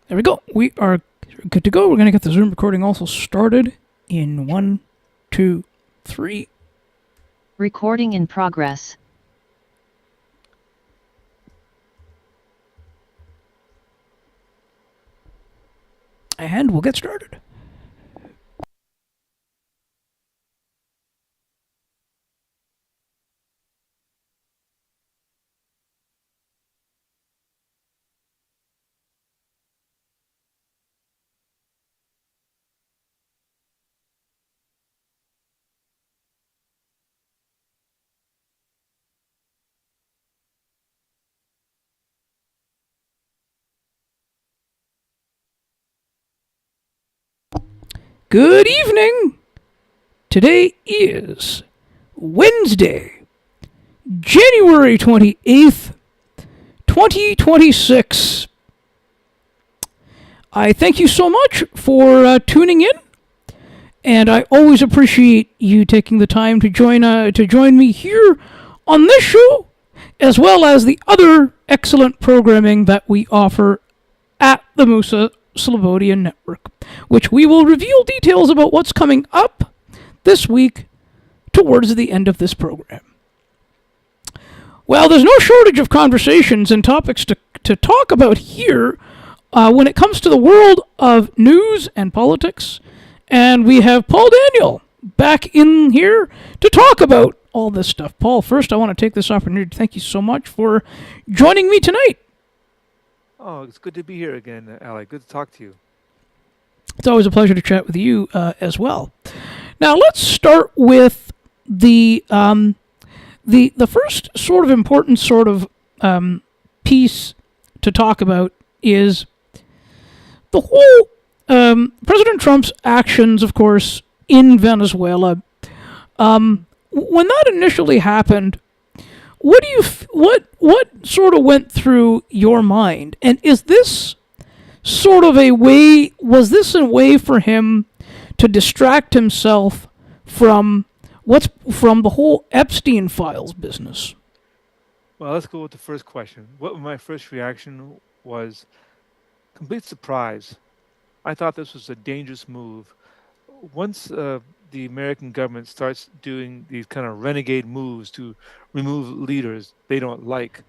There we go. We are good to go. We're going to get the Zoom recording also started in 1, 2, 3. Recording in progress. And we'll get started. Good evening. Today is Wednesday, January 28th, 2026. I thank you so much for tuning in, and I always appreciate you taking the time to join me here on this show, as well as the other excellent programming that we offer at the Musa Slobodian Network, which we will reveal details about what's coming up this week towards the end of this program. Well, there's no shortage of conversations and topics to talk about here when it comes to the world of news and politics, and we have Paul Daniel back in here to talk about all this stuff. Paul, first I want to take this opportunity to thank you so much for joining me tonight. Oh, it's good to be here again, Alec. Good to talk to you. It's always a pleasure to chat with you as well. Now let's start with the first sort of important sort of piece to talk about is the whole President Trump's actions, of course, in Venezuela. When that initially happened, what sort of went through your mind? And is this sort of a way? Was this a way for him to distract himself from the whole Epstein files business? Well, let's go with the first question. What my first reaction was complete surprise. I thought this was a dangerous move. Once the American government starts doing these kind of renegade moves to remove leaders they don't like,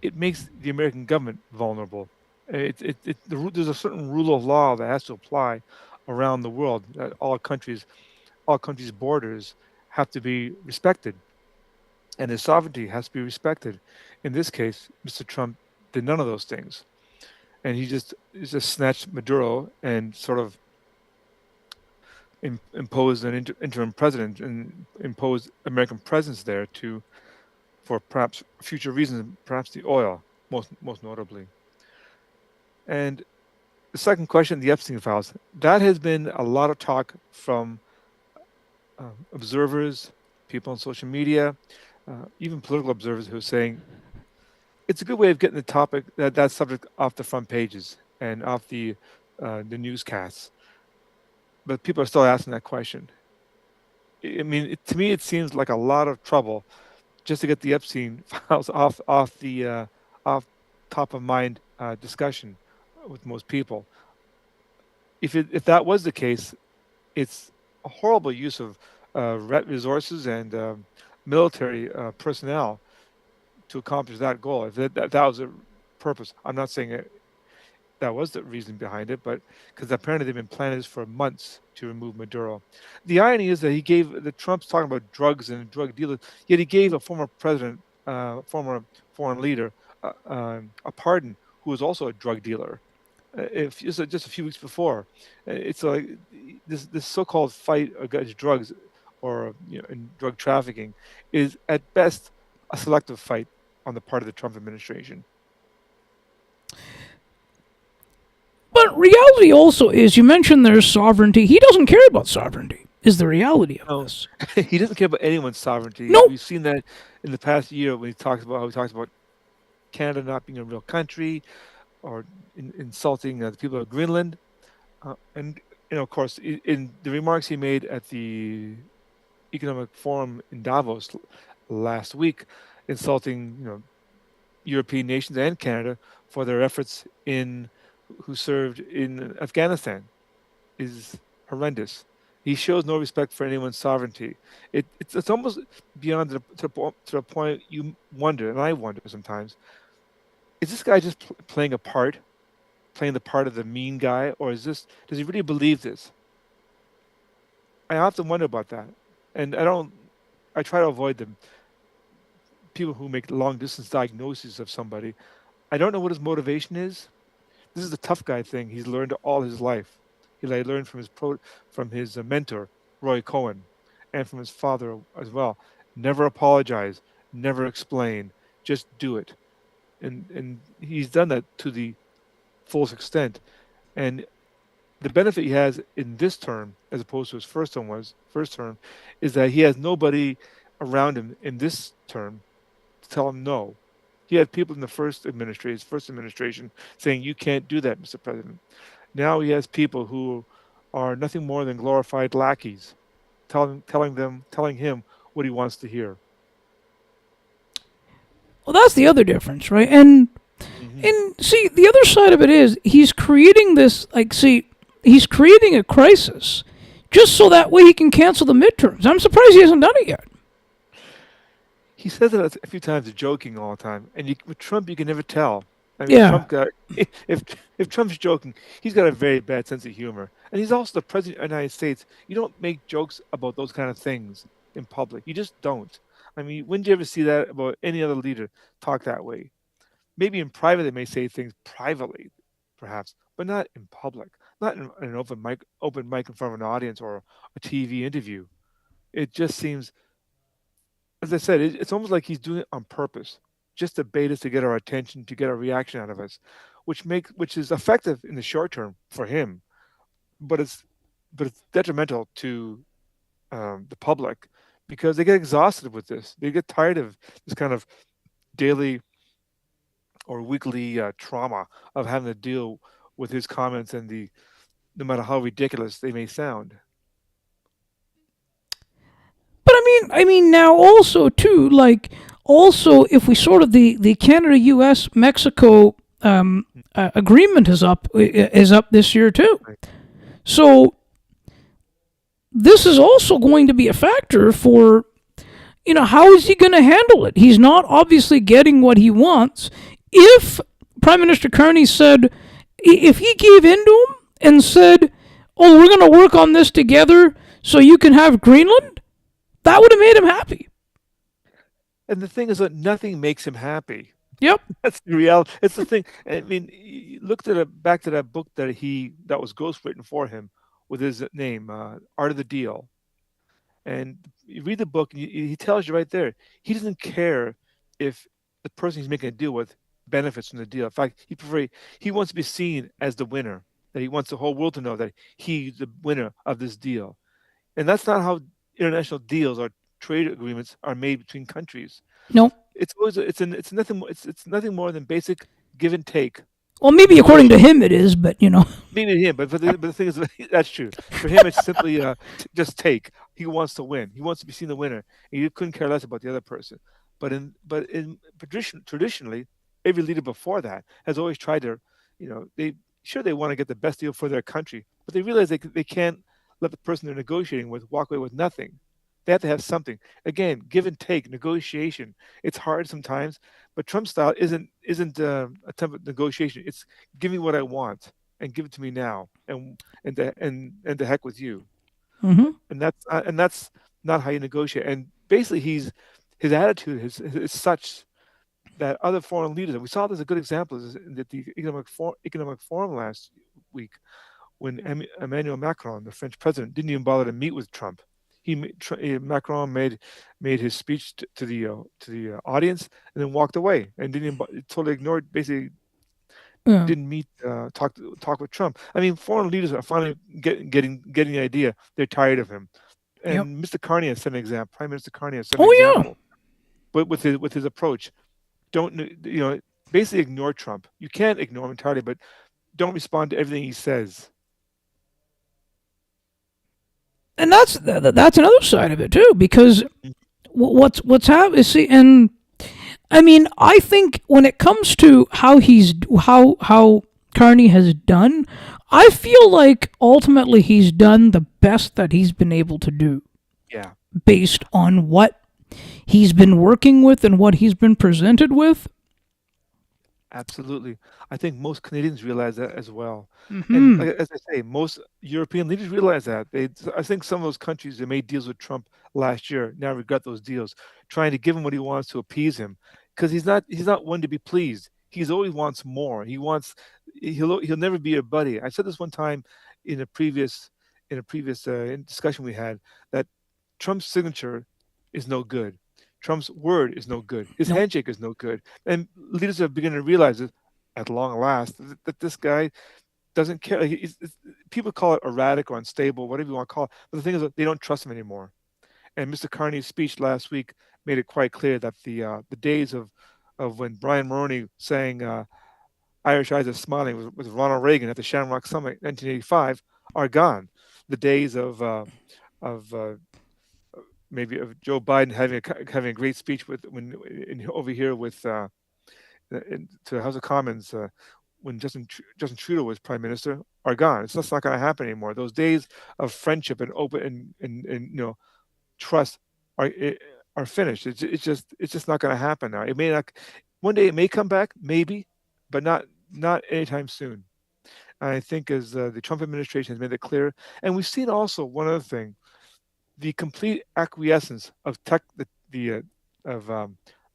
it makes the American government vulnerable. There's a certain rule of law that has to apply around the world. That all countries' borders have to be respected, and their sovereignty has to be respected. In this case, Mr. Trump did none of those things, and he just snatched Maduro and sort of imposed an interim president and imposed American presence there for perhaps future reasons, perhaps the oil, most notably. And the second question, the Epstein files, that has been a lot of talk from observers, people on social media, even political observers who are saying it's a good way of getting the topic, that subject off the front pages and off the newscasts. But people are still asking that question. I mean, to me, it seems like a lot of trouble just to get the Epstein files off top of mind discussion with most people. If that was the case, it's a horrible use of resources and military personnel to accomplish that goal. If that was the purpose, I'm not saying that was the reason behind it, but because apparently they've been planning this for months to remove Maduro. The irony is that Trump's talking about drugs and drug dealers, yet he gave a former president, former foreign leader, a pardon who was also a drug dealer. Just a few weeks before, it's like this so-called fight against drugs, or in drug trafficking, is at best a selective fight on the part of the Trump administration. But reality also is, you mentioned there's sovereignty. He doesn't care about sovereignty, is the reality of this. He doesn't care about anyone's sovereignty. Nope. We've seen that in the past year when he talks about Canada not being a real country, or insulting the people of Greenland. And of course, in the remarks he made at the Economic Forum in Davos last week, insulting European nations and Canada for their efforts in who served in Afghanistan is horrendous. He shows no respect for anyone's sovereignty. It's almost beyond to the point you wonder, and I wonder sometimes, is this guy just playing a part, playing the part of the mean guy, or does he really believe this? I often wonder about that, and I try to avoid them. People who make long distance diagnoses of somebody, I don't know what his motivation is. This is the tough guy thing he's learned all his life. He learned from his mentor, Roy Cohen, and from his father as well. Never apologize, never explain, just do it. And he's done that to the fullest extent. And the benefit he has in this term, as opposed to his first term, is that he has nobody around him in this term to tell him no. He had people in the his first administration, saying, "You can't do that, Mr. President." Now he has people who are nothing more than glorified lackeys, telling him what he wants to hear. Well, that's the other difference, right? And see, the other side of it is he's creating this, he's creating a crisis just so that way he can cancel the midterms. I'm surprised he hasn't done it yet. He says it a few times, joking all the time, and with Trump, you can never tell. I mean, Yeah. if Trump's joking, he's got a very bad sense of humor, and he's also the president of the United States. You don't make jokes about those kind of things in public. You just don't. I mean, when did you ever see that about any other leader talk that way? Maybe in private they may say things privately, perhaps, but not in public, not in an open mic in front of an audience or a TV interview. It just seems, as I said, it's almost like he's doing it on purpose, just to bait us, to get our attention, to get a reaction out of us, which is effective in the short term for him, but it's detrimental to the public because they get exhausted with this. They get tired of this kind of daily or weekly trauma of having to deal with his comments and no matter how ridiculous they may sound. But I mean now also too, also if we sort of the Canada, U.S., Mexico agreement is up this year too. Right. So this is also going to be a factor for, how is he going to handle it? He's not obviously getting what he wants. If Prime Minister Carney said, if he gave in to him and said, "Oh, we're going to work on this together so you can have Greenland," that would have made him happy. And the thing is that nothing makes him happy. Yep. That's the reality. It's the thing. I mean, look back to that book that was ghostwritten for him with his name, Art of the Deal. And you read the book, and he tells you right there, he doesn't care if the person he's making a deal with benefits from the deal. In fact, he wants to be seen as the winner. That he wants the whole world to know that he's the winner of this deal. And that's not how international deals or trade agreements are made between countries. No. It's always it's nothing more than basic give and take. Well, maybe according to him it is, but Maybe him, but the thing is, that's true. For him, it's simply just take. He wants to win. He wants to be seen the winner. And he couldn't care less about the other person. But traditionally, every leader before that has always tried to, they want to get the best deal for their country, but they realize they can't let the person they're negotiating with walk away with nothing. They have to have something. Again, give and take, negotiation. It's hard sometimes, but Trump style isn't a type of negotiation. It's give me what I want and give it to me now, and the heck with you. Mm-hmm. And that's not how you negotiate. And basically, his attitude is such that other foreign leaders, and we saw this a good example at the economic forum last week, when Emmanuel Macron, the French president, didn't even bother to meet with Trump. Macron made his speech to the audience and then walked away and totally ignored, basically didn't meet talk with Trump. I mean, foreign leaders are finally getting the idea they're tired of him. And Yep. Mr. Carney has set an example. Prime Minister Carney has set an example. But with his approach, basically ignore Trump. You can't ignore him entirely, but don't respond to everything he says. And that's another side of it too, because what's happening. See, and I mean, I think when it comes to how Carney has done, I feel like ultimately he's done the best that he's been able to do Yeah, based on what he's been working with and what he's been presented with. absolutely. I think most Canadians realize that as well. And Hmm. like, as I say, most European leaders realize that. I think some of those countries that made deals with Trump last year now regret those deals, trying to give him what he wants to appease him, because he's not one to be pleased. He's always wants more. He'll never be your buddy. I said this one time in a previous discussion we had, that Trump's signature is no good. Trump's word is no good. His No. handshake is no good. And leaders are beginning to realize it at long last that this guy doesn't care. People call it erratic or unstable, whatever you want to call it. But the thing is that they don't trust him anymore. And Mr. Carney's speech last week made it quite clear that the days of when Brian Mulroney sang "Irish Eyes Are Smiling" with Ronald Reagan at the Shamrock Summit in 1985 are gone. The days of maybe of Joe Biden having a great speech over here with to the House of Commons when Justin Trudeau was Prime Minister are gone. It's just not going to happen anymore. Those days of friendship and open and trust are are finished. It's just not going to happen now. It may not. One day it may come back, maybe, but not anytime soon. I think as the Trump administration has made it clear, and we've seen also one other thing: the complete acquiescence of the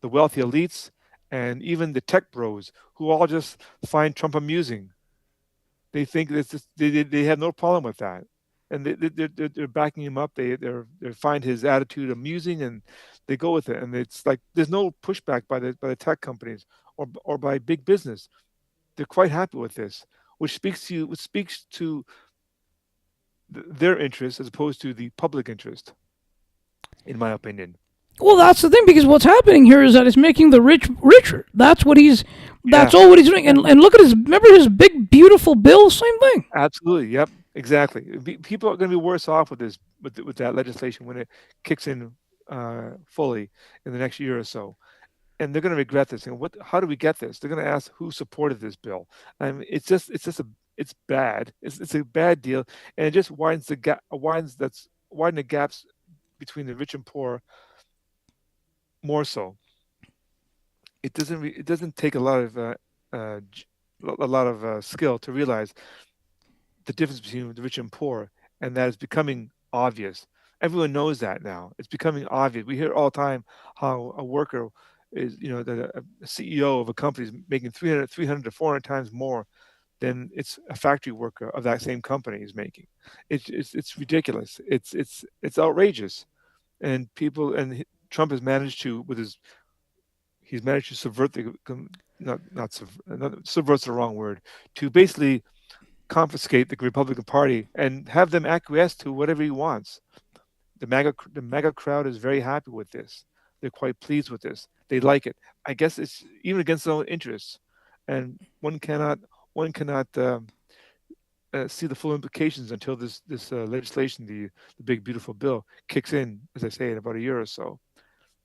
wealthy elites and even the tech bros who all just find Trump amusing. They think they have no problem with that, and they're backing him up. They find his attitude amusing, and they go with it. And it's like there's no pushback by the tech companies or by big business. They're quite happy with this, which speaks to their interest as opposed to the public interest, in my opinion. Well, that's the thing because what's happening here is that it's making the rich richer. That's what he's. That's Yeah, all what he's doing. yeah, And look at his. Remember his big beautiful bill. Same thing. absolutely. Yep, exactly. People are going to be worse off with this with that legislation when it kicks in fully in the next year or so, and they're going to regret this. And what? How do we get this? They're going to ask who supported this bill. I mean, it's bad. It's a bad deal, and it just widen the gaps between the rich and poor more so. It doesn't take a lot of skill to realize the difference between the rich and poor, and that is becoming obvious. Everyone knows that now. It's becoming obvious. We hear all the time how a worker that a CEO of a company is making 300 to 400 times more than it's a factory worker of that same company is making. It's ridiculous. It's outrageous, and Trump has managed to with his he's managed to subvert the not subvert's the wrong word, to basically confiscate the Republican Party and have them acquiesce to whatever he wants. The MAGA crowd is very happy with this. They're quite pleased with this. They like it. I guess it's even against their own interests, and one cannot see the full implications until this legislation, the big beautiful bill, kicks in. As I say, in about a year or so.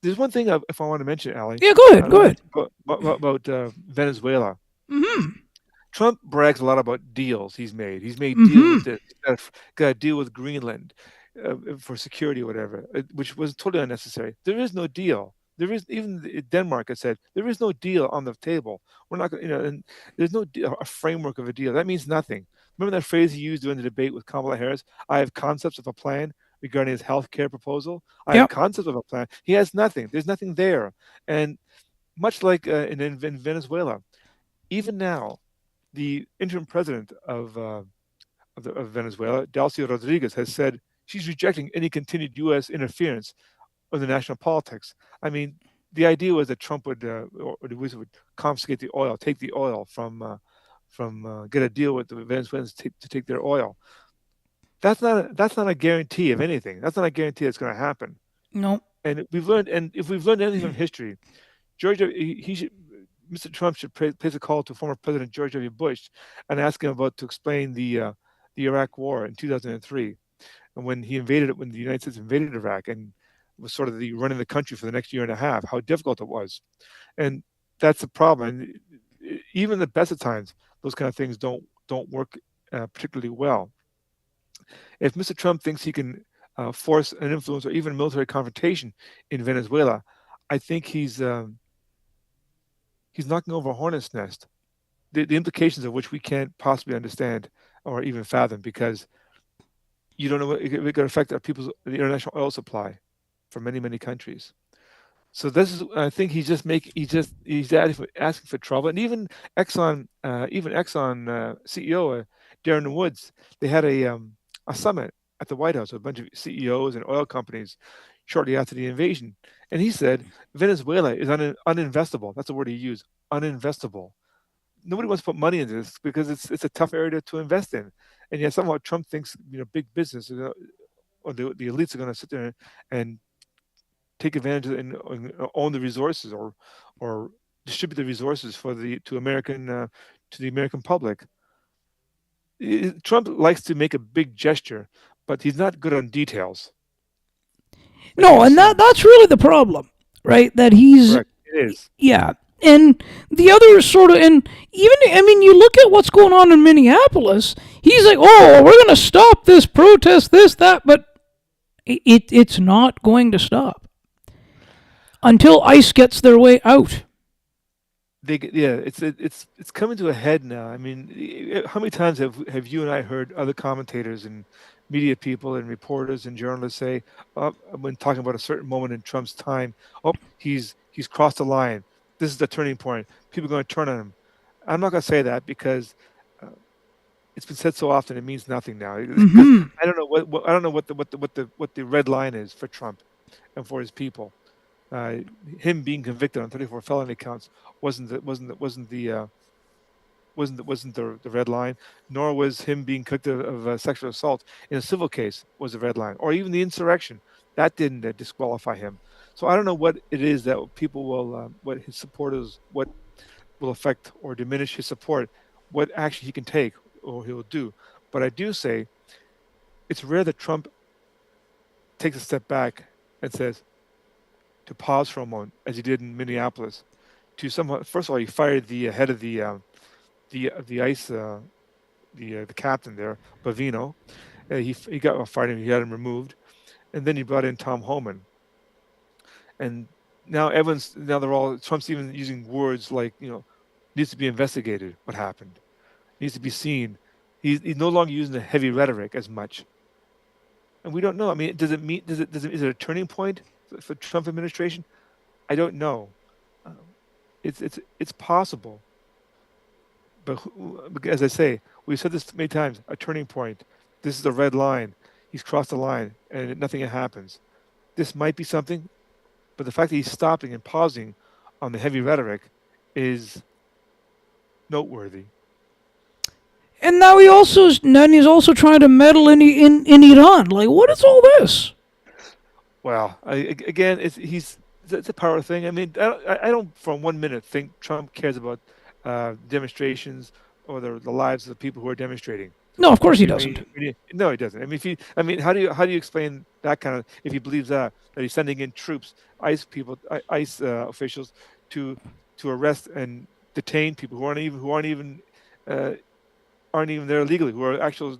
There's one thing if I want to mention, Ali, Yeah. Go I ahead. Go want to ahead. mention about Venezuela. Hmm. Trump brags a lot about deals he's made. He's made deals Hmm. with this. Got a deal with Greenland for security or whatever, which was totally unnecessary. There is no deal. There is even Denmark has said there is no deal on the table. We're not going, and there's no deal, a framework of a deal. That means nothing. Remember that phrase he used during the debate with Kamala Harris? I have concepts of a plan regarding his health care proposal. I have Yep. concepts of a plan. He has nothing. There's nothing there. And much like in Venezuela, even now, the interim president of Venezuela, Delcy Rodriguez, has said she's rejecting any continued U.S. interference in the national politics. I mean, the idea was that Trump or the Wizard would confiscate the oil, take the oil from get a deal with the Venezuelans to take their oil. That's not a guarantee of anything. That's not a guarantee that's going to happen. No. And if we've learned anything from history, he should Mr. Trump should place a call to former President George W. Bush and ask him about to explain the Iraq War in 2003, and when the United States invaded Iraq and was sort of the running the country for the next year and a half, how difficult it was, and that's the problem. And even the best of times, those kind of things don't work particularly well. If Mr. Trump thinks he can force an influence or even military confrontation in Venezuela, I think he's knocking over a hornet's nest. The implications of which we can't possibly understand or even fathom, because you don't know what it could affect the international oil supply for many countries. So this is, I think he's asking for trouble. And even Exxon CEO Darren Woods, they had a summit at the White House with a bunch of CEOs and oil companies shortly after the invasion, and he said Venezuela is uninvestable. That's the word he used, uninvestable. Nobody wants to put money into this because it's a tough area to invest in, and yet somehow Trump thinks big business or the elites are going to sit there and take advantage of and own the resources, or distribute the resources to the American public. Trump likes to make a big gesture, but he's not good on details. Like No, you've and seen. that's really the problem, right? That he's Correct. It is. yeah. And the other sort of, and even, I mean, you look at what's going on in Minneapolis, he's like, oh, we're going to stop this protest, this, that, but it's not going to stop until ICE gets their way out. It's coming to a head now. I mean, how many times have you and I heard other commentators and media people and reporters and journalists say, when talking about a certain moment in Trump's time, oh, he's crossed the line. This is the turning point. People are going to turn on him. I'm not going to say that because uh, it's been said so often. It means nothing now. Because Hmm. I don't know I don't know what the red line is for Trump and for his people. Uh, Him being convicted on 34 felony counts wasn't the red line, nor was him being convicted of sexual assault in a civil case was the red line, or even the insurrection. That didn't disqualify him. So I don't know what it is that people will, what his supporters, what will affect or diminish his support, what action he can take or he'll do. But I do say it's rare that Trump takes a step back and says to pause for a moment, as he did in Minneapolis. To somehow, first of all, he fired the head of the ICE the captain there, Bavino. He got fired and he had him removed, and then he brought in Tom Homan, and now they're all Trump's even using words like needs to be investigated. What happened needs to be seen. He's no longer using the heavy rhetoric as much, and we don't know. I mean, is it a turning point for Trump administration? I don't know. Um, it's possible, but as I say, we've said this many times. A turning point. This is the red line. He's crossed the line, and nothing happens. This might be something, but the fact that he's stopping and pausing on the heavy rhetoric is noteworthy. And now he's also trying to meddle in Iran. Like, what is all this? Well, again, it's a power thing. I mean, I don't for 1 minute think Trump cares about demonstrations or the lives of the people who are demonstrating. No, of course he Okay, doesn't. no, he doesn't. I mean, how do you explain that kind of if he believes that he's sending in troops, ICE officials to arrest and detain people uh, aren't even there legally, who are actual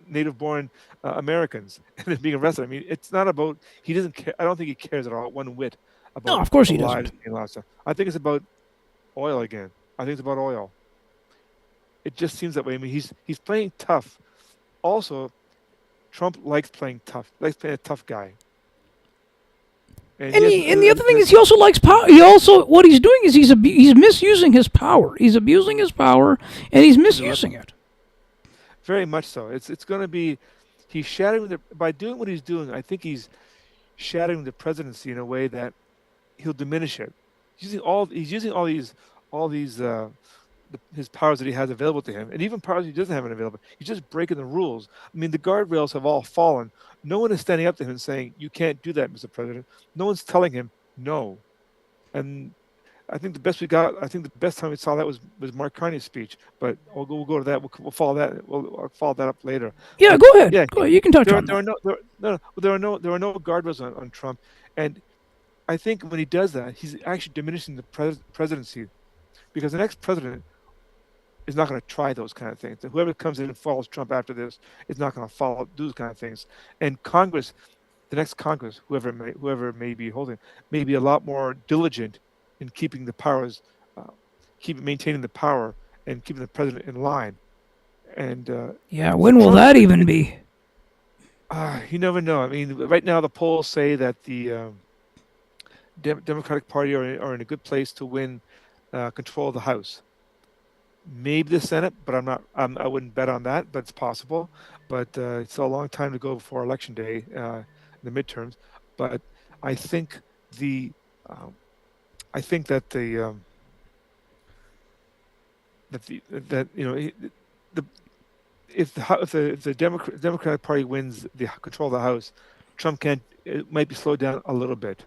native-born Americans, and they're being arrested. I mean, it's not about he doesn't care. I don't think he cares at all one whit No, about of course the he lives doesn't. being lost. I think it's about oil again. I think it's about oil. It just seems that way. I mean, he's playing tough. Also, Trump likes playing tough. Likes playing a tough guy. And he has And the other thing is he also likes power. He also what he's doing is he's misusing his power. He's abusing his power and he's misusing it. very much so. It's going to be he's shattering by doing what he's doing. I think he's shattering the presidency in a way that he'll diminish it. He's using all these his powers that he has available to him, and even powers he doesn't have available. He's just breaking the rules. I mean, the guardrails have all fallen. No one is standing up to him and saying, "You can't do that, Mr. President." No one's telling him no. And I think the best we got. I think the best time we saw that was Mark Carney's speech. But we'll go to that. We'll follow that. I'll follow that up later. Yeah, But go ahead. yeah, Go ahead. You can touch on there are that. no there, no, no there are no guardrails on Trump, and I think when he does that, he's actually diminishing the presidency because the next president is not going to try those kind of things. Whoever comes in and follows Trump after this is not going to follow do those kind of things. And Congress, the next Congress, whoever may be holding, may be a lot more diligent in keeping the powers, uh, keep maintaining the power and keeping the president in line. And Yeah, for when will Trump, that even be? you never know. I mean, right now the polls say that the Democratic Party are in a good place to win control of the House. Maybe the Senate, but I'm not. I wouldn't bet on that, but it's possible. But it's a long time to go before Election Day, the midterms. But I think the, um, I think that the if the Democratic Party wins the control of the House, Trump can't. It might be slowed down a little bit.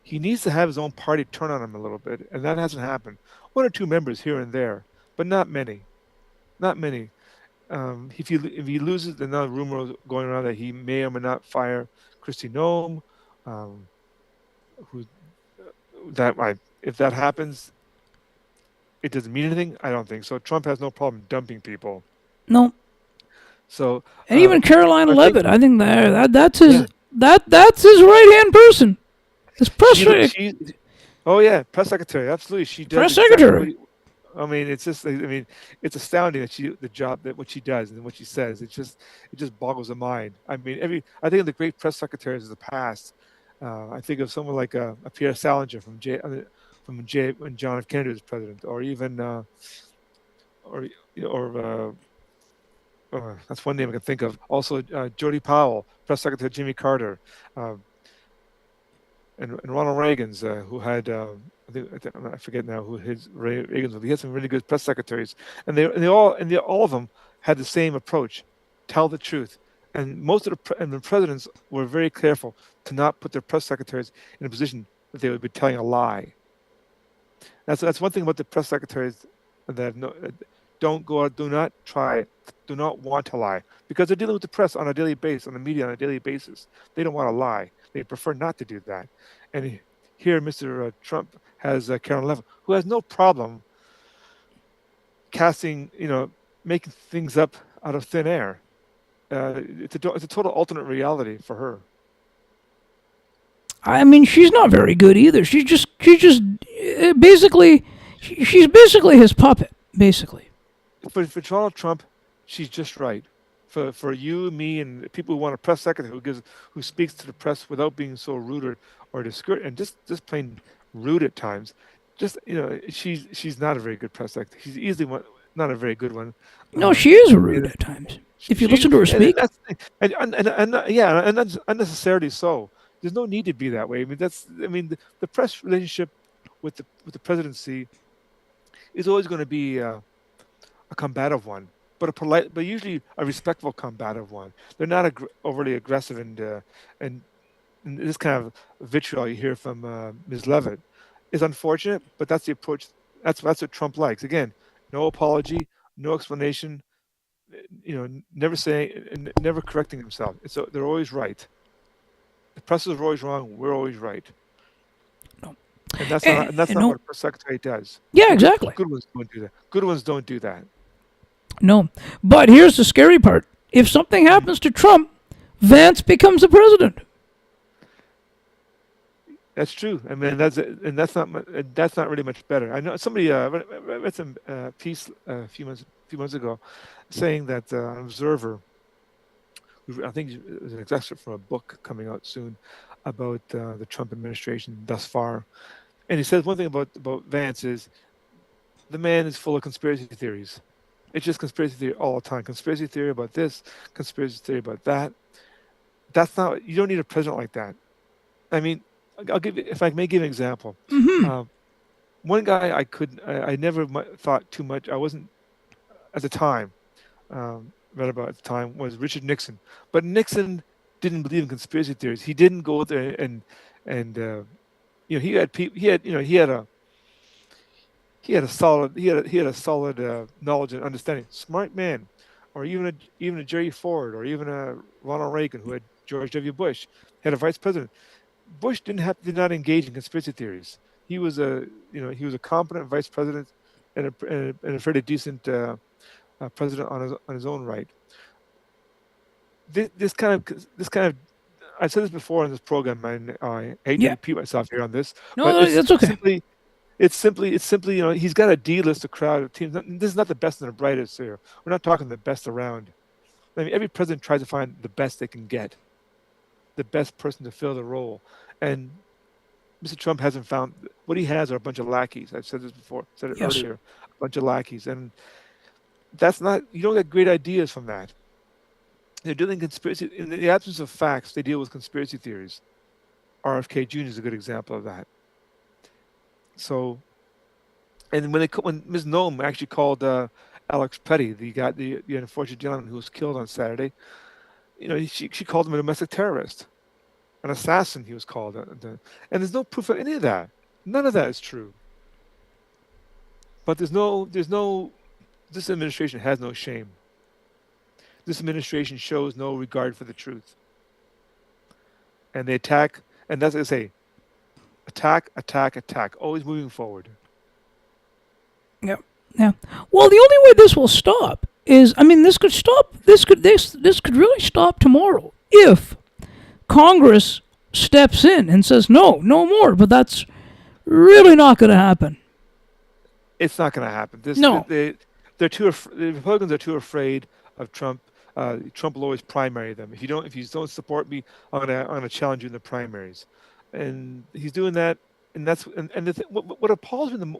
He needs to have his own party turn on him a little bit, and that hasn't happened. One or two members here and there, but not many. Not many. If he loses, then another rumor going around that he may or may not fire Christy Nome. Um, who that might if that happens, it doesn't mean anything. I don't think so. Trump has no problem dumping people. No. So And even Carolina I think Levitt, I think that's yeah, his that's his right hand person. His she oh yeah, press secretary. Absolutely, she does press exactly what. secretary. I mean, it's just. I mean, it's astounding that the job that what she does and what she says. It just boggles the mind. I mean, I think of the great press secretaries of the past. I think of someone like a Pierre Salinger from J when John F. Kennedy was president, or even or that's one name I can think of. Also, Jody Powell, press secretary Jimmy Carter. Uh, and Ronald Reagan's, who had I forget now who his Reagan's. He had some really good press secretaries, and all of them had the same approach: tell the truth. And most of the presidents were very careful to not put their press secretaries in a position that they would be telling a lie. That's one thing about the press secretaries that don't go out, do not try, do not want to lie because they're dealing with the press on a daily basis, on the media on a daily basis. They don't want to lie. They prefer not to do that. And here, Mr. Trump has Karen Levin, who has no problem casting, making things up out of thin air. It's a total alternate reality for her. I mean, she's not very good either. She's just basically she's basically his puppet, basically. For Donald Trump, she's just right. For you, me, and people who want a press secretary who speaks to the press without being so rude or discouraged and just plain rude at times. Just she's not a very good press secretary. She's easily not a very good one. No, she is rude at times. If you listen to her speak, yeah, and that's unnecessarily so. There's no need to be that way. The press relationship with the presidency is always going to be a combative one, but but usually a respectful combative one. They're not overly aggressive and this kind of vitriol you hear from Ms. Levitt is unfortunate, but that's the approach. That's what Trump likes. Again, no apology, no explanation. Never saying, never correcting himself. So they're always right. The press is always wrong. We're always right. no. And that's not what a press secretary does. Yeah, exactly. Good ones don't do that. Good ones don't do that. No, but here's the scary part: if something happens to Trump, Vance becomes the president. That's true. I mean, that's not really much better. I know somebody read some piece a few months ago, saying that an observer, I think it was an excerpt from a book coming out soon about the Trump administration thus far, and he says one thing about Vance is the man is full of conspiracy theories. It's just conspiracy theory all the time. Conspiracy theory about this, conspiracy theory about that. That's not. You don't need a president like that. I mean, I'll give you, if I may give an example. One guy I never thought too much. I wasn't at the time read about at the time was Richard Nixon, but Nixon didn't believe in conspiracy theories. He didn't go there and he had people. He had a solid knowledge and understanding. Smart man, or even a Jerry Ford, or even a Ronald Reagan, who had George W. Bush, had a vice president. Bush did not engage in conspiracy theories. He was a competent vice president, and a fairly decent president on his own right. This kind of I've said this before on this program, and I hate to Yeah. repeat myself here on this, No, but no, that's okay. it's simply he's got a D-list, a crowd of teams. This is not the best and the brightest here. We're not talking the best around. I mean, every president tries to find the best they can get, the best person to fill the role, and Mr. Trump hasn't found what he has are a bunch of lackeys. I've said this before, said it Yes. earlier, a bunch of lackeys, and that's not you don't get great ideas from that. They're dealing conspiracy in the absence of facts. They deal with conspiracy theories. RFK Jr. is a good example of that. So, and when Ms. Noem actually called Alex Petty, the unfortunate gentleman who was killed on Saturday, she called him a domestic terrorist, an assassin. He was called, and there's no proof of any of that. None of that is true. But there's no. This administration has no shame. This administration shows no regard for the truth, and they attack. And that's what I say: attack, attack, attack. Always moving forward. Yeah. Yeah. Well, the only way this will stop is, I mean, this could stop. This could really stop tomorrow if Congress steps in and says no more. But that's really not going to happen. It's not going to happen. No. The Republicans are too afraid of Trump. Trump will always primary them. If you don't support me, I'm gonna challenge you in the primaries, and he's doing that. And what appalls me,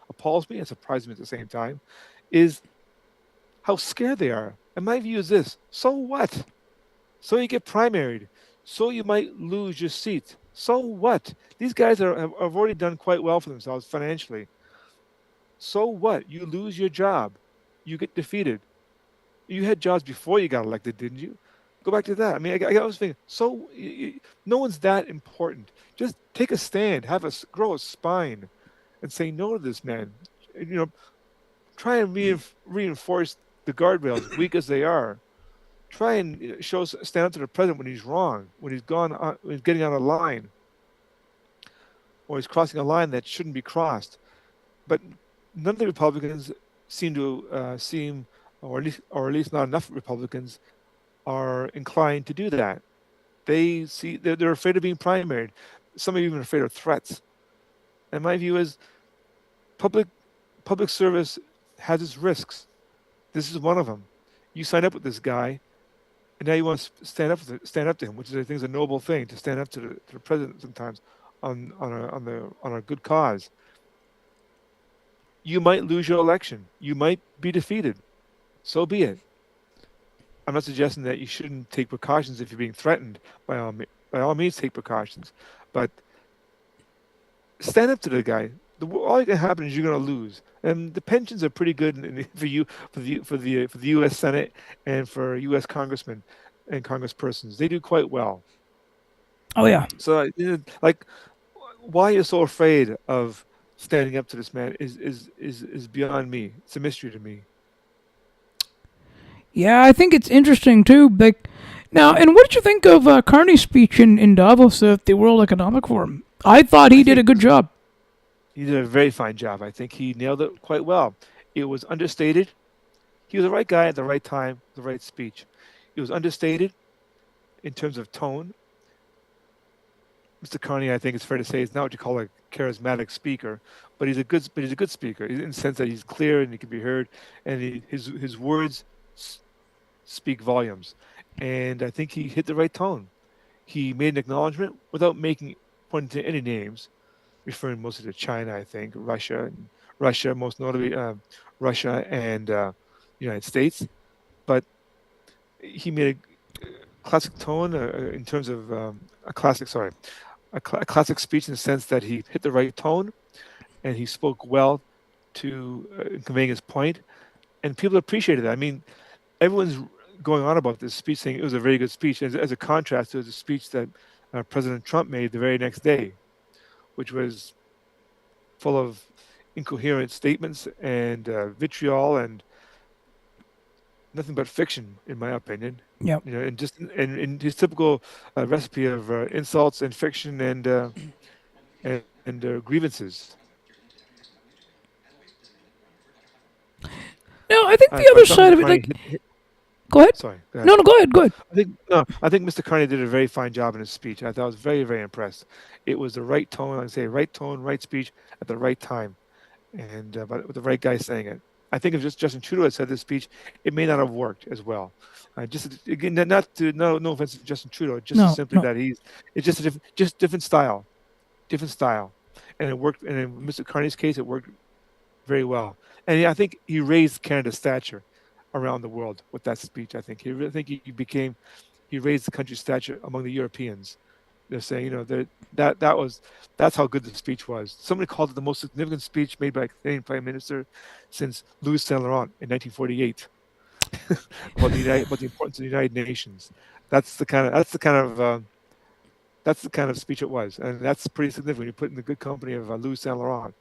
appalls me and surprises me at the same time, is how scared they are. And my view is this: so what? So you get primaried, so you might lose your seat. So what? These guys have already done quite well for themselves financially. So what? You lose your job, you get defeated. You had jobs before you got elected, didn't you? Go back to that. I mean, I was thinking, no one's that important. Just take a stand, grow a spine, and say no to this man. Try and reinforce the guardrails, weak as they are. Try and stand up to the president when he's wrong, when when he's getting on a line, or he's crossing a line that shouldn't be crossed. But none of the Republicans seem, or at least not enough Republicans are inclined to do that. They're afraid of being primaried. Some are even afraid of threats. And my view is public service has its risks. This is one of them. You sign up with this guy, and now you want to stand up to him, which is I think is a noble thing, to stand up to the president sometimes on a good cause. You might lose your election. You might be defeated. So be it. I'm not suggesting that you shouldn't take precautions if you're being threatened. By all means, take precautions, but stand up to the guy. All that can happen is you're going to lose, and the pensions are pretty good for you for the U.S. Senate and for U.S. congressmen and congresspersons. They do quite well. Oh yeah. So, why you're so afraid of standing up to this man is beyond me. It's a mystery to me. Yeah, I think it's interesting too. Now, and what did you think of Carney's speech in Davos at the World Economic Forum? I thought he did a good job. He did a very fine job. I think he nailed it quite well. It was understated. He was the right guy at the right time, the right speech. It was understated in terms of tone. Mr. Carney, I think it's fair to say, is not what you call a charismatic speaker, but he's a good speaker in the sense that he's clear and he can be heard, and his words speak volumes. And I think he hit the right tone. He made an acknowledgement without pointing to any names, referring mostly to China, I think, Russia, most notably Russia and United States. But he made a classic tone in terms of a classic speech in the sense that he hit the right tone and he spoke well to conveying his point, and people appreciated that. I mean, everyone's going on about this speech, saying it was a very good speech, as a contrast to the speech that President Trump made the very next day, which was full of incoherent statements and vitriol and nothing but fiction, in my opinion. Yep. And just in his typical recipe of insults and fiction and grievances. I think the So I other thought side Mr. of it, Carney like, go ahead. sorry, go ahead. No, no, go ahead, go ahead. I think no, I think Mr. Carney did a very fine job in his speech. I thought I was very, very impressed. It was the right tone, like I say, right tone, right speech at the right time, and but with the right guy saying it. I think if just Justin Trudeau had said this speech, it may not have worked as well. Just again, not to no offense to Justin Trudeau, just as No, simply no. that it's just a just different style, and it worked. And in Mr. Carney's case, it worked very well. And yeah, I think he raised Canada's stature around the world with that speech. I think he became he raised the country's stature among the Europeans. They're saying, that was that's how good the speech was. Somebody called it the most significant speech made by a Canadian Prime Minister since Louis Saint Laurent in 1948 about the importance of the United Nations. That's the kind of that's the kind of that's the kind of speech it was, and that's pretty significant. You put in the good company of Louis Saint Laurent,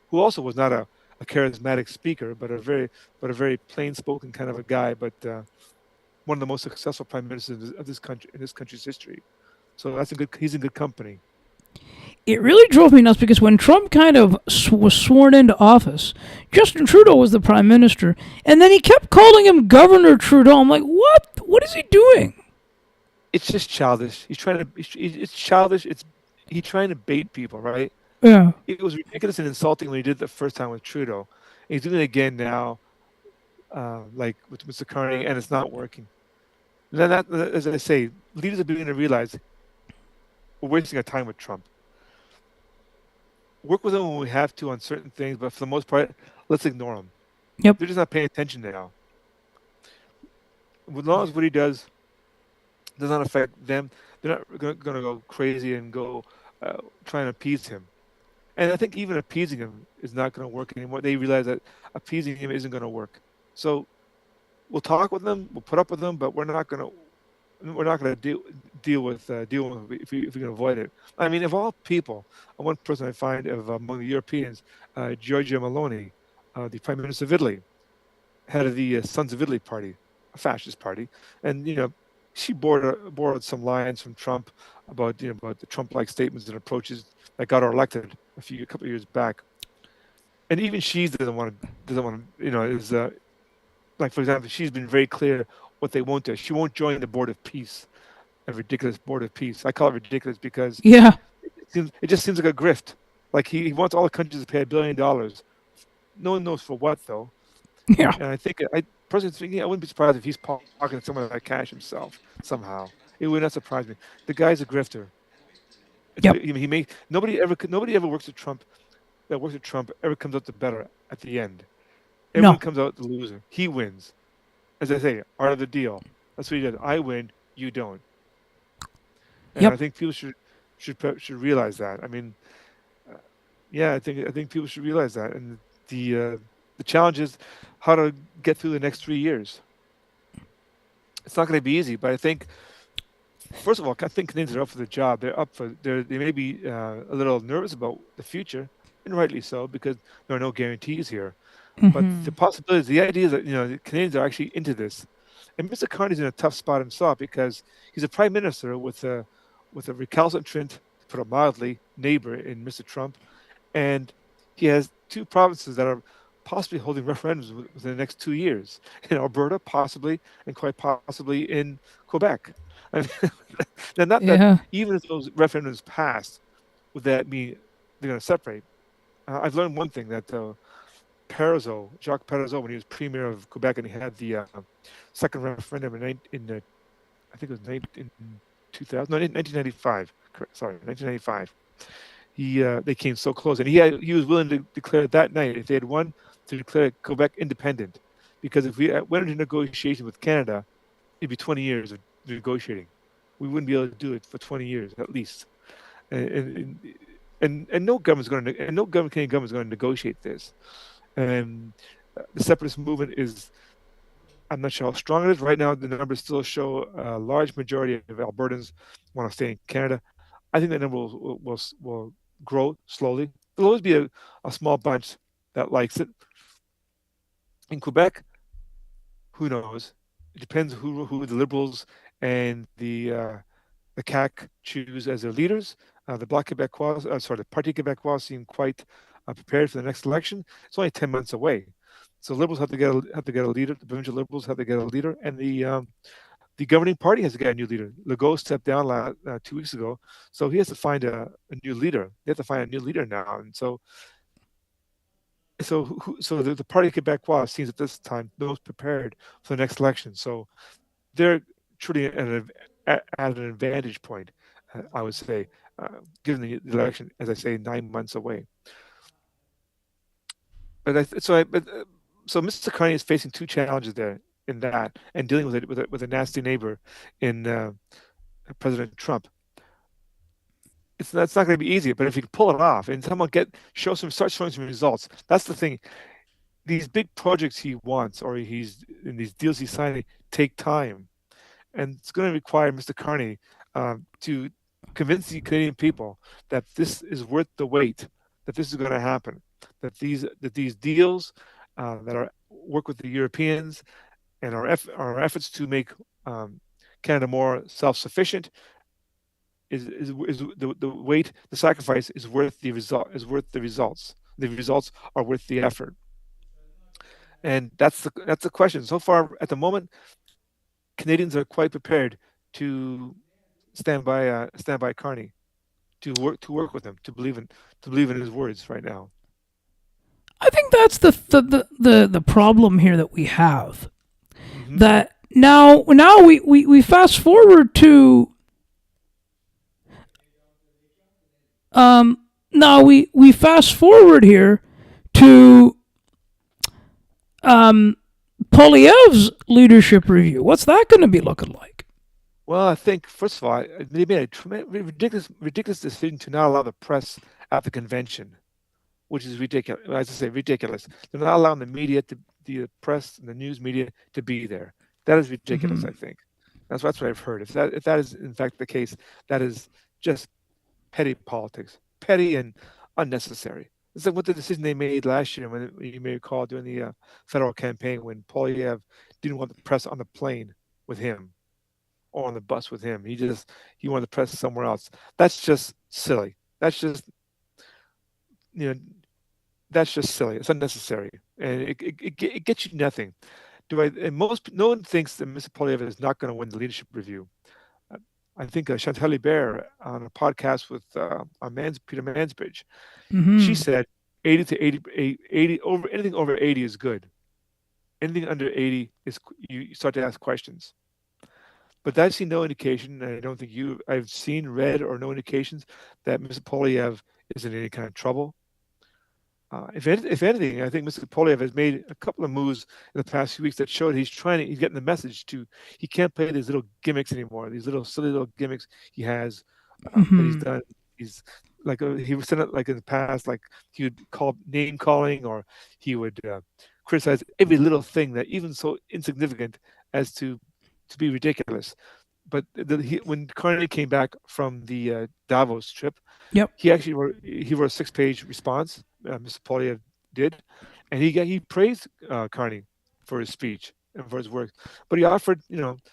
who also was not a charismatic speaker, but a very plain spoken kind of a guy, but one of the most successful prime ministers of this country in this country's history. So he's in good company. It really drove me nuts because when Trump kind of was sworn into office, Justin Trudeau was the prime minister, and then he kept calling him Governor Trudeau. I'm like, what? What is he doing? It's just childish. It's childish. It's he's trying to bait people, right? Yeah. It was ridiculous and insulting when he did it the first time with Trudeau. He's doing it again now, like with Mr. Carney, and it's not working. Then as I say, leaders are beginning to realize we're wasting our time with Trump. Work with him when we have to on certain things, but for the most part, let's ignore him. Yep. They're just not paying attention now. As long as what he does not affect them, they're not going to go crazy and go trying to appease him. And I think even appeasing him is not going to work anymore. They realize that appeasing him isn't going to work. So we'll talk with them, we'll put up with them, but we're not going to deal with it if we can avoid it. I mean, of all people, one person I find of among the Europeans, Giorgia Meloni, the Prime Minister of Italy, head of the Sons of Italy party, a fascist party, and she borrowed some lines from Trump about the Trump-like statements and approaches that got her elected a couple of years back. And even she doesn't want to is like, for example, she's been very clear what they won't do. She won't join the Board of Peace, a ridiculous Board of Peace. I call it ridiculous because Yeah. it just seems like a grift. Like he wants all the countries to pay $1 billion. No one knows for what though. Yeah. And I personally speaking, I wouldn't be surprised if he's pocketing some of that cash himself somehow. It would not surprise me. The guy's a grifter. Yep. Nobody ever works with Trump. That works with Trump ever comes out the better at the end. Everyone No. comes out the loser. He wins. As I say, art of the deal. That's what he does. I win, you don't. And I Yep. think people should realize that. I mean, uh, yeah, I think people should realize that. And the challenge is how to get through the next 3 years. It's not going to be easy, but I think first of all, I think Canadians are up for the job. They may be a little nervous about the future, and rightly so, because there are no guarantees here. But the possibilities, the idea is that the Canadians are actually into this, and Mr. Carney's in a tough spot himself because he's a prime minister with a recalcitrant, to put it mildly, neighbor in Mr. Trump, and he has two provinces that are possibly holding referendums within the next 2 years in Alberta, possibly, and quite possibly in Quebec. I mean, now, not that Yeah. even if those referendums pass, would that mean they're going to separate? I've learned one thing that Jacques Parizeau, when he was premier of Quebec and he had the second referendum I think it was in 2000, no, 1995. Sorry, 1995. They came so close, and he was willing to declare that night if they had won to declare Quebec independent, because if we went into negotiation with Canada, it'd be 20 years of negotiating. We wouldn't be able to do it for 20 years at least, and no government's going to and no government Canadian government is going to negotiate this. And the separatist movement is. I'm not sure how strong it is right now. The numbers still show a large majority of Albertans want to stay in Canada. I think that number will grow slowly. There'll always be a small bunch that likes it. In Quebec, who knows? It depends who the Liberals and the CAQ choose as their leaders. The Bloc Québécois, the Parti Québécois seem quite prepared for the next election. It's only 10 months away. So liberals have to get a leader. The provincial liberals have to get a leader, and the governing party has to get a new leader. Legault stepped down 2 weeks ago, so he has to find a new leader. They have to find a new leader now, and so the party Québécois seems at this time most prepared for the next election. So they're truly at an advantage point, I would say, given the election, as I say, 9 months away. But so Mr. Carney is facing two challenges there in that, and dealing with it with a nasty neighbor in President Trump. That's not going to be easy, but if you can pull it off and someone start showing some results, that's the thing. These big projects he wants, or he's in these deals he's signing, take time, and it's going to require Mr. Carney to convince the Canadian people that this is worth the wait, that this is going to happen, that these deals that are work with the Europeans and our efforts to make Canada more self-sufficient is the wait, the sacrifice is worth the result, is worth the results. The results are worth the effort, and that's the question. So far, at the moment, Canadians are quite prepared to stand by Carney, to work with him, to believe in his words right now. I think that's the problem here that we have. Mm-hmm. That now we fast forward to now we fast forward here to Poilievre's leadership review. What's that going to be looking like? Well, I think first of all, they made a ridiculous decision to not allow the press at the convention, which is ridiculous. As I say, ridiculous. They're not allowing the press and the news media to be there. That is ridiculous. Mm-hmm. I think that's what I've heard. If that is in fact the case, that is just petty politics, petty and unnecessary. It's like what the decision they made last year, when you may recall during the federal campaign, when Poilievre didn't want the press on the plane with him or on the bus with him. He wanted the press somewhere else. That's just silly. That's just you know that's just silly. It's unnecessary, and it gets you nothing. No one thinks that Mr. Poilievre is not going to win the leadership review. I think Chantal Hébert on a podcast with Peter Mansbridge, Mm-hmm. she said 80 to 80 over anything over 80 is good. Anything under 80 is you start to ask questions. But I've seen no indication, and I don't think I've seen, read, or no indications that Mr. Poilievre is in any kind of trouble. If anything, I think Mr. Poilievre has made a couple of moves in the past few weeks that showed he's getting the message he can't play these little gimmicks anymore, these silly little gimmicks he has that he's done. He's like he was said it like in the past, like he would call name calling, or he would criticize every little thing that even so insignificant as to be ridiculous. But when Carney came back from the Davos trip, Yep. he actually wrote a 6-page response. Mr. Poilievre did, and he praised Carney for his speech and for his work, but he offered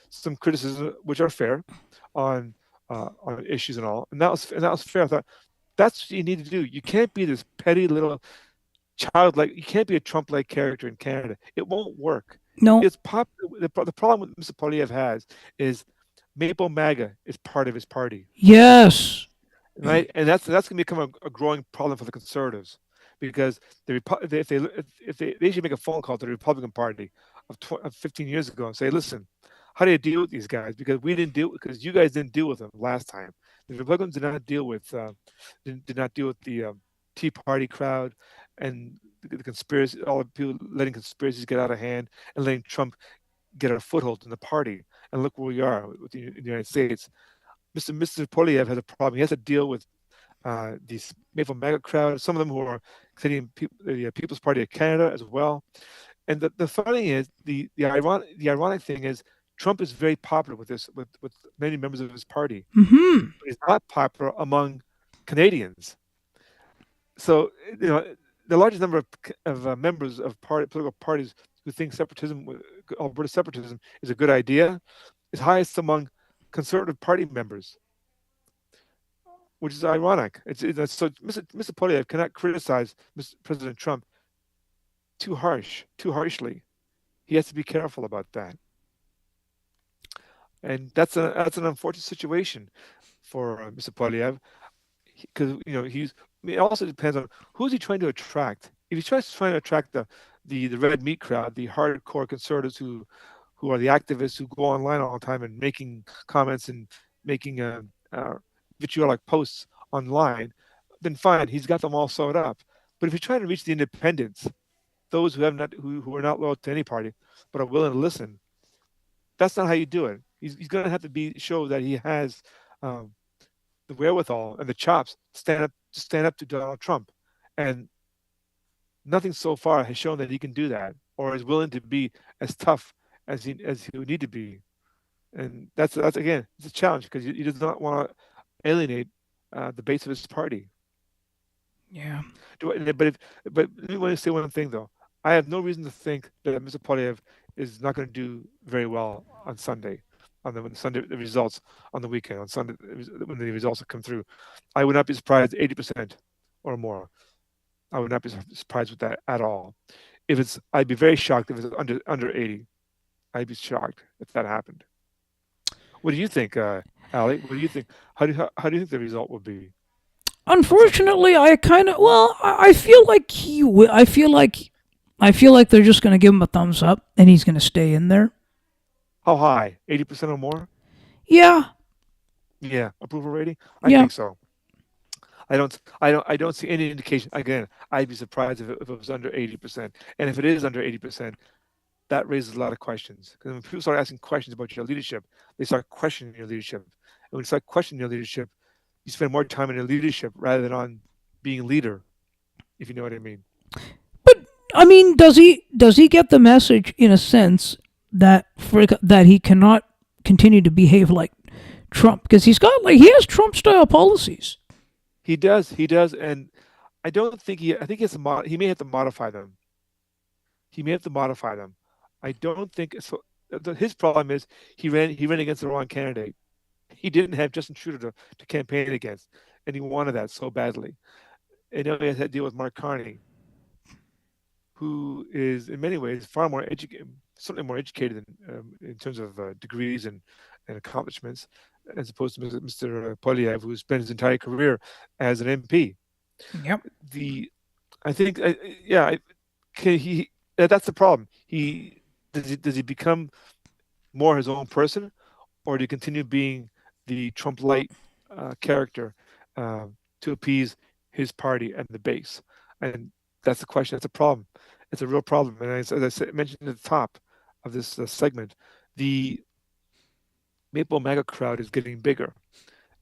some criticism, which are fair, on issues and all, and that was fair. I thought that's what you need to do. You can't be this petty little childlike. You can't be a Trump-like character in Canada. It won't work. No. It's the problem with Mr. Poilievre has is Maple MAGA is part of his party. Yes. Right, and that's going to become a growing problem for the Conservatives, because if they should make a phone call to the Republican Party of 15 years ago and say, listen, how do you deal with these guys? Because you guys didn't deal with them last time. The Republicans did not deal with the Tea Party crowd and the conspiracy, all the people letting conspiracies get out of hand and letting Trump get a foothold in the party. And look where we are with the United States. Mr. Poilievre has a problem. He has to deal with these Maple MAGA crowd, some of them who are Canadian the People's Party of Canada as well. And the funny is, the ironic thing is, Trump is very popular with many members of his party. Mm-hmm. But he's not popular among Canadians. So the largest number of members of political parties who think Alberta separatism is a good idea is highest among Conservative Party members, which is ironic. So Mr. Poilievre cannot criticize President Trump too harshly. He has to be careful about that, and that's an unfortunate situation for Mr. Poilievre, because it also depends on who's he trying to attract. If he's trying to attract the red meat crowd, the hardcore conservatives who are the activists who go online all the time and making comments and making vitriolic posts online, then fine, he's got them all sewed up. But if you're trying to reach the independents, those who are not loyal to any party but are willing to listen, that's not how you do it. He's going to have to show that he has um, the wherewithal and the chops to stand up to Donald Trump, and nothing so far has shown that he can do that or is willing to be as tough as he would need to be. And that's again, it's a challenge because he does not want to alienate the base of his party. Yeah. But let me want to say one thing though. I have no reason to think that Mr. Polyev is not going to do very well on Sunday, when the Sunday the results on the weekend on Sunday when the results come through. I would not be surprised 80% or more. I would not be surprised with that at all. I'd be very shocked if it's under 80. I'd be shocked if that happened. What do you think, Ali? What do you think? How do you think the result will be on Sunday? Unfortunately, I kind of well, I feel like I feel like they're just going to give him a thumbs up and he's going to stay in there. How high? 80% or more? Yeah, Yeah, approval rating. I yeah. think so. I don't see any indication. Again, I'd be surprised if it was under 80%. And if it is under 80%, that raises a lot of questions. Because when people start asking questions about your leadership, they start questioning your leadership. And when you start questioning your leadership, you spend more time in your leadership rather than on being leader, if you know what I mean. But I mean, does he get the message in a sense that that he cannot continue to behave like Trump because he has Trump style policies. He does, and I don't think I think he may have to modify them. He may have to modify them. I don't think so. His problem is he ran against the wrong candidate. He didn't have Justin Trudeau to campaign against, and he wanted that so badly. And now he has to deal with Mark Carney, who is in many ways far more educated, certainly more educated in terms of degrees and accomplishments, as opposed to Mr. Poilievre, who spent his entire career as an MP. Yep. The I think, yeah, can he? That's the problem. Does he become more his own person, or do you continue being the Trump light character uh, to appease his party and the base? And that's the question. That's a problem. It's a real problem. And mentioned at the top of this segment, the Maple MAGA crowd is getting bigger.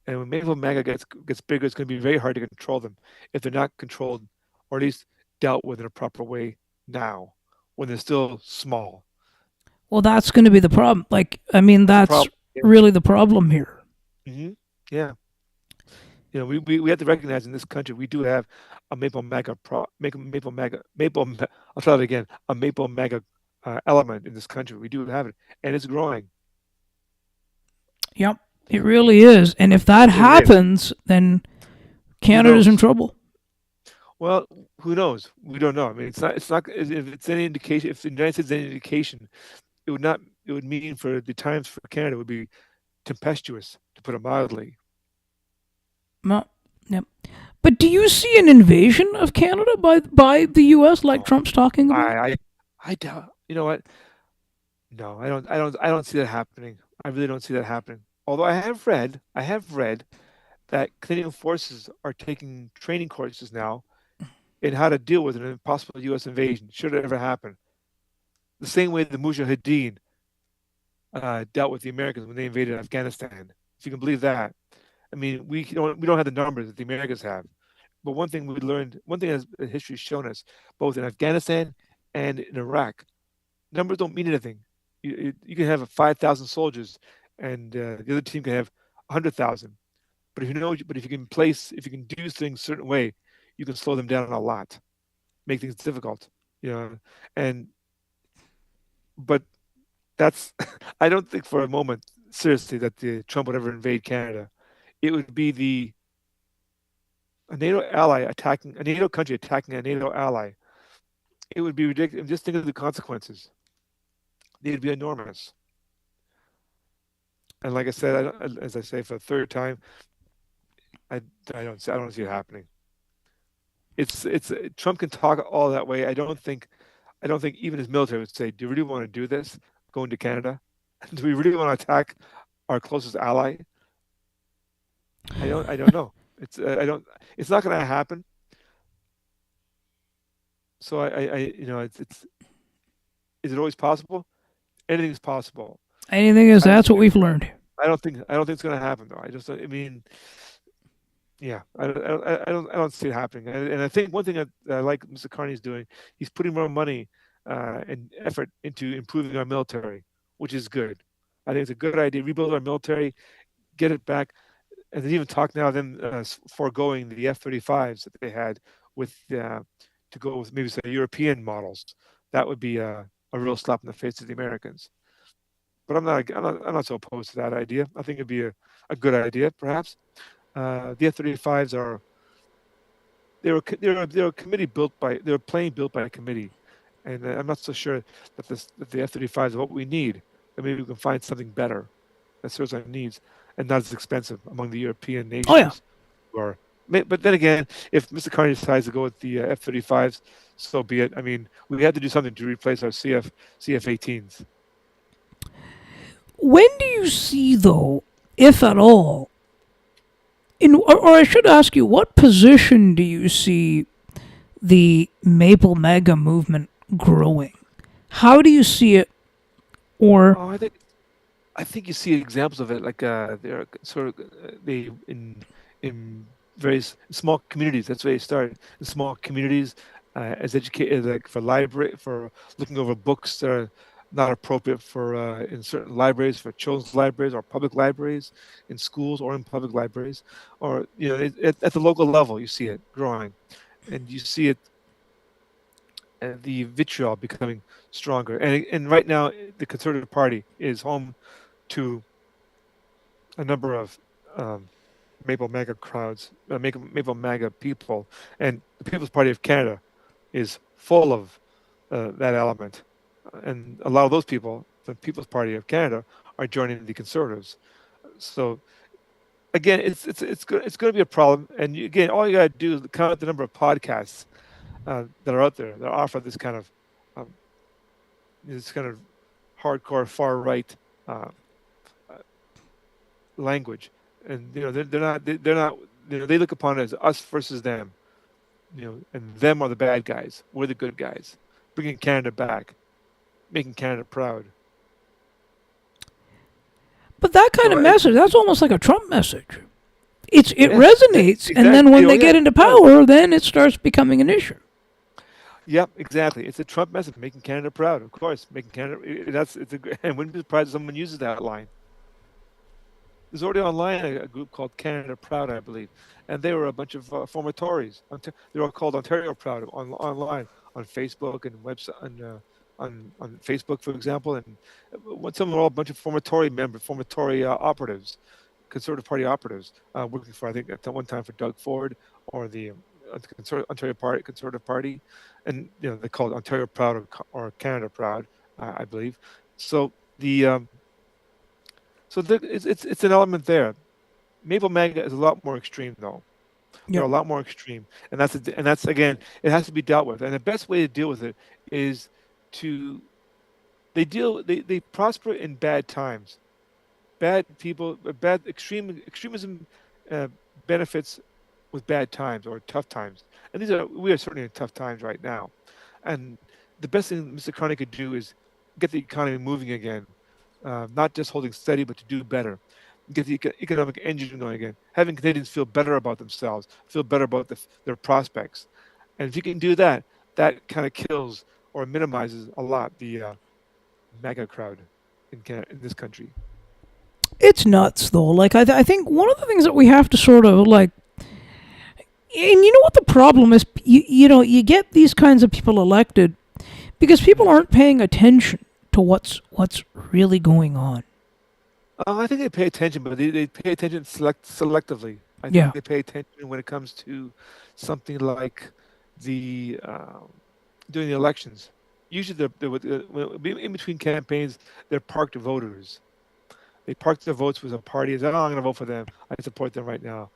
And when Maple MAGA gets bigger, it's going to be very hard to control them if they're not controlled or at least dealt with in a proper way now when they're still small. Well, that's going to be the problem. Like, I mean, That's the that's problem. Yeah. really the problem here. Yeah. We have to recognize in this country we do have a I'll try it again, a Maple MAGA element in this country. We do have it, and it's growing. Yep, it really is. And if that It is. happens, then Who Canada's in knows? trouble. Well, who knows? We don't know. I mean, it's not. It's not. If it's any indication, if the United States is any indication, it would not. It would mean for the times for Canada would be tempestuous, to put it mildly. Well, yep. But do you see an invasion of Canada by the U.S. like No, Trump's talking about? I doubt. You know what? No, I don't see that happening. I really don't see that happening. Although I have read that Canadian forces are taking training courses now in how to deal with an impossible U.S. invasion, should it ever happen. The same way the Mujahideen dealt with the Americans when they invaded Afghanistan. If you can believe that. I mean, we don't have the numbers that the Americans have. But one thing as history has shown us, both in Afghanistan and in Iraq, numbers don't mean anything. You can have 5,000 soldiers, and the other team can have 100,000. But if you can do things a certain way, you can slow them down a lot, make things difficult. You know, and but that's I don't think for a moment seriously that the Trump would ever invade Canada. It would be a NATO ally attacking a NATO country attacking a NATO ally it would be ridiculous. Just think of the consequences; they'd be enormous. And like I said, as I say for the third time, I, I don't see it happening. It's Trump can talk all that way. I don't think even his military would say, "Do you really want to do this? Going to Canada? Do we really want to attack our closest ally?" I don't know. I don't. It's not going to happen. So it's is it always possible? Anything's possible. Anything is, I just that's what think we've learned. I don't think it's going to happen though. I mean, yeah, I don't see it happening. And I think one thing that I like Mr. Carney's doing, he's putting more money and effort into improving our military, which is good. I think it's a good idea. Rebuild our military, get it back, and there's even talk now of them foregoing the F-35s that they had with to go with maybe some European models. That would be a real slap in the face to the Americans. But I'm not so opposed to that idea. I think it'd be a good idea, perhaps. The F-35s are they were a committee built by they were a plane built by a committee, and I'm not so sure that the F-35s are what we need. That maybe we can find something better that serves our needs and not as expensive among the European Oh yeah. nations. Or, but then again, if Mr. Carney decides to go with the F-35s, so be it. I mean, we had to do something to replace our CF-18s. When do you see, though, if at all, or I should ask you, what position do you see the Maple Mega movement growing? How do you see it? Or Oh, I think you see examples of it, like they're sort of they in various small communities. That's where they started in small communities as educated, like for library for looking over books that are not appropriate for in certain libraries, for children's libraries or public libraries, in schools or in public libraries, or at the local level, you see it growing, and you see it the vitriol becoming stronger. And right now, the Conservative Party is home to a number of um, Maple MAGA crowds, Maple MAGA people, and the People's Party of Canada is full of that element, and a lot of those people, the People's Party of Canada, are joining the Conservatives. So again, it's going to be a problem. And again, all you got to do is count the number of podcasts that are out there that offer um, this kind of hardcore far right uh, language, and they're not they look upon it as us versus them, and them are the bad guys, we're the good guys, bringing Canada back, making Canada proud. but that kind So of message, that's almost like a Trump message. It yeah, resonates, and then exactly. when Oh they yeah, get into it does. power, then it starts becoming an issue. Yep, exactly. It's a Trump message, making Canada proud. Of course, making Canada. That's it's a. And wouldn't be surprised if someone uses that line. There's already online a group called Canada Proud, I believe, and they were a bunch of former Tories. They were called Ontario Proud online on Facebook and website on Facebook, for example, and some of them were all a bunch of former Tory members, former Tory operatives, Conservative Party operatives, working for I think at one time for Doug Ford or the Ontario Party, Conservative Party, and they called Ontario Proud or Canada Proud, I believe. So the it's an element there. Maple Mega is a lot more extreme, though. They're Yep. a lot more extreme, and that's again, it has to be dealt with. And the best way to deal with it is to they prosper in bad times. Bad people, bad extremism uh, benefits with bad times or tough times, and we are certainly in tough times right now. And the best thing Mr. Carney could do is get the economy moving again, not just holding steady, but to do better. Get the economic engine going again. Having Canadians feel better about themselves, feel better about their prospects. And if you can do that, that kind of kills or minimizes a lot the MAGA crowd in Canada, in this country. It's nuts, though. Like, I think one of the things that we have to sort of, like, and you know what the problem is? You get these kinds of people elected because people aren't paying attention to what's really going on. I think they pay attention, but they pay attention selectively. I think Yeah. they pay attention when it comes to something like the during the elections. Usually, in between campaigns, they're parked voters. They park their votes with a party. Say, "Oh, I'm going to vote for them. I support them right now."